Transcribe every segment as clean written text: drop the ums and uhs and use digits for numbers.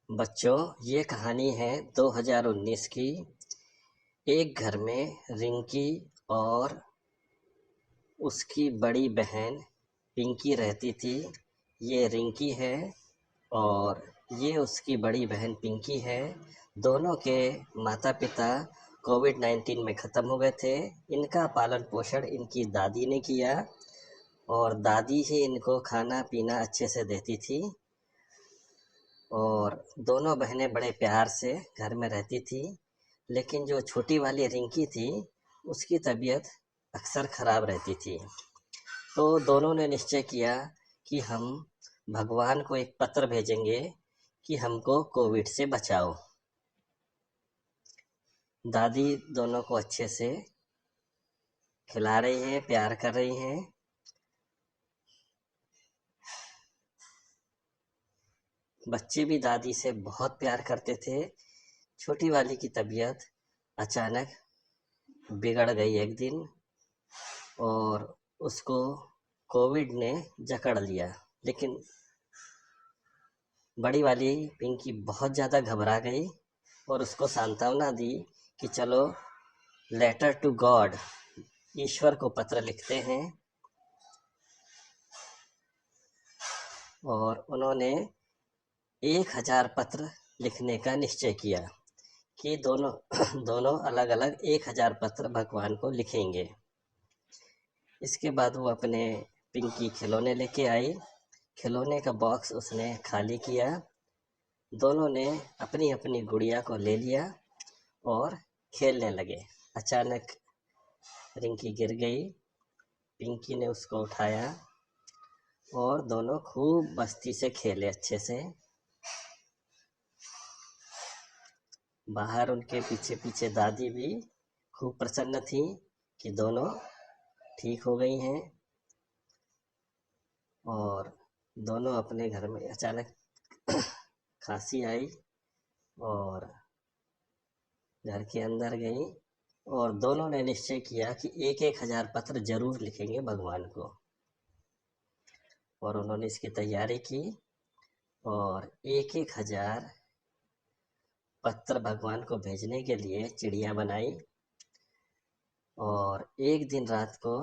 बच्चों, ये कहानी है 2019 की। एक घर में रिंकी और उसकी बड़ी बहन पिंकी रहती थी। ये रिंकी है और ये उसकी बड़ी बहन पिंकी है। दोनों के माता-पिता कोविड-19 में ख़त्म हो गए थे। इनका पालन-पोषण इनकी दादी ने किया और दादी ही इनको खाना-पीना अच्छे से देती थी और दोनों बहनें बड़े प्यार से घर में रहती थी। लेकिन जो छोटी वाली रिंकी थी, उसकी तबीयत अक्सर ख़राब रहती थी। तो दोनों ने निश्चय किया कि हम भगवान को एक पत्र भेजेंगे कि हमको कोविड से बचाओ। दादी दोनों को अच्छे से खिला रही हैं, प्यार कर रही हैं। बच्चे भी दादी से बहुत प्यार करते थे। छोटी वाली की तबीयत अचानक बिगड़ गई एक दिन और उसको कोविड ने जकड़ लिया। लेकिन बड़ी वाली पिंकी बहुत ज़्यादा घबरा गई और उसको सांत्वना दी कि चलो लेटर टू गॉड, ईश्वर को पत्र लिखते हैं। और उन्होंने 1000 पत्र लिखने का निश्चय किया कि दोनों दोनों अलग अलग 1000 पत्र भगवान को लिखेंगे। इसके बाद वो अपने पिंकी खिलौने लेके आई। खिलौने का बॉक्स उसने खाली किया। दोनों ने अपनी अपनी गुड़िया को ले लिया और खेलने लगे। अचानक रिंकी गिर गई। पिंकी ने उसको उठाया और दोनों खूब मस्ती से खेले अच्छे से। बाहर उनके पीछे पीछे दादी भी खूब प्रसन्न थी कि दोनों ठीक हो गई हैं। और दोनों अपने घर में अचानक खांसी आई और घर के अंदर गई और दोनों ने निश्चय किया कि 1000 पत्र जरूर लिखेंगे भगवान को। और उन्होंने इसकी तैयारी की और 1000 पत्र भगवान को भेजने के लिए चिड़िया बनाई। और एक दिन रात को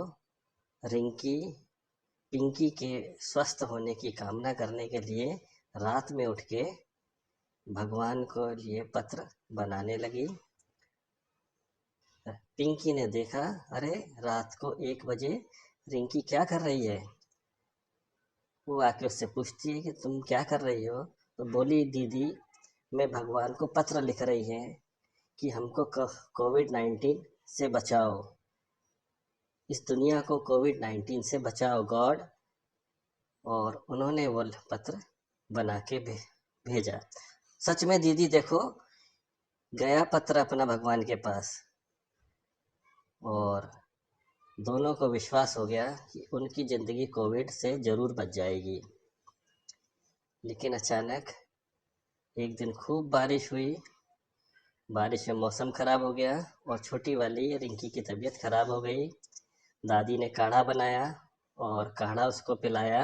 रिंकी पिंकी के स्वस्थ होने की कामना करने के लिए रात में उठ के भगवान को लिए पत्र बनाने लगी। पिंकी ने देखा, अरे रात को 1 बजे रिंकी क्या कर रही है। वो आके उससे पूछती है कि तुम क्या कर रही हो। तो बोली, दीदी मैं भगवान को पत्र लिख रही है कि हमको कोविड-19 से बचाओ, इस दुनिया को कोविड-19 से बचाओ गॉड। और उन्होंने वो पत्र बना के भेजा। सच में दीदी देखो, गया पत्र अपना भगवान के पास। और दोनों को विश्वास हो गया कि उनकी ज़िंदगी कोविड से ज़रूर बच जाएगी। लेकिन अचानक एक दिन खूब बारिश हुई। बारिश में मौसम ख़राब हो गया और छोटी वाली रिंकी की तबीयत ख़राब हो गई। दादी ने काढ़ा बनाया और काढ़ा उसको पिलाया।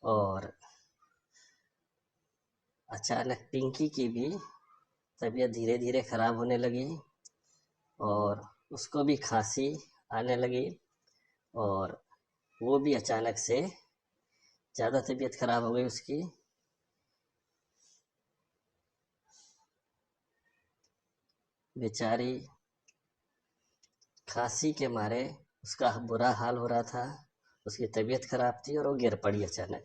और अचानक पिंकी की भी तबीयत धीरे धीरे ख़राब होने लगी और उसको भी खांसी आने लगी और वो भी अचानक से ज़्यादा तबीयत ख़राब हो गई उसकी। बेचारी खांसी के मारे उसका बुरा हाल हो रहा था। उसकी तबीयत ख़राब थी और वो गिर पड़ी अचानक।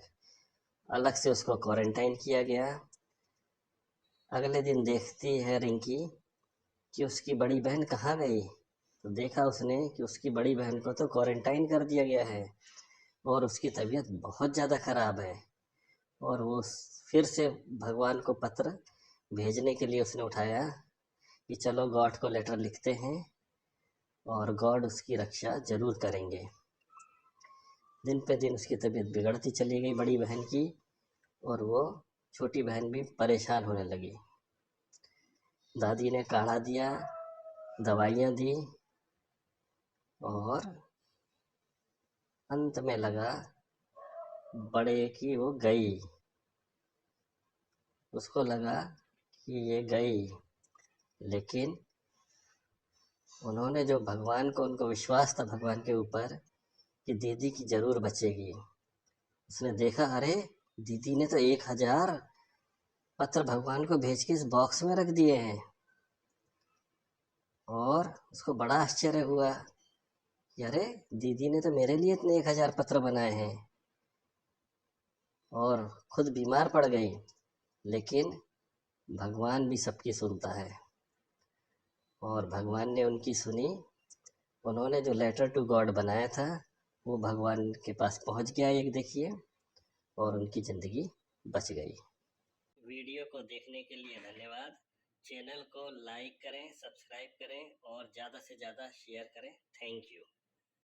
अलग से उसको क्वारंटाइन किया गया। अगले दिन देखती है रिंकी कि उसकी बड़ी बहन कहाँ गई। तो देखा उसने कि उसकी बड़ी बहन को तो क्वारंटाइन कर दिया गया है और उसकी तबीयत बहुत ज़्यादा ख़राब है। और वो फिर से भगवान को पत्र भेजने के लिए उसने उठाया कि चलो गॉड को लेटर लिखते हैं और गॉड उसकी रक्षा ज़रूर करेंगे। दिन पे दिन उसकी तबीयत बिगड़ती चली गई बड़ी बहन की और वो छोटी बहन भी परेशान होने लगी। दादी ने काढ़ा दिया, दवाइयाँ दी और अंत में लगा बड़े की वो गई। उसको लगा कि ये गई, लेकिन उन्होंने जो भगवान को, उनको विश्वास था भगवान के ऊपर कि दीदी की जरूर बचेगी। उसने देखा, अरे दीदी ने तो 1000 पत्र भगवान को भेज के इस बॉक्स में रख दिए हैं। और उसको बड़ा आश्चर्य हुआ कि अरे दीदी ने तो मेरे लिए इतने 1000 पत्र बनाए हैं, और खुद बीमार पड़ गई। लेकिन भगवान भी सबकी सुनता है, और भगवान ने उनकी सुनी। उन्होंने जो लेटर टू गॉड बनाया था वो भगवान के पास पहुंच गया, एक देखिए, और उनकी ज़िंदगी बच गई। वीडियो को देखने के लिए धन्यवाद। चैनल को लाइक करें, सब्सक्राइब करें और ज़्यादा से ज़्यादा शेयर करें। Thank you.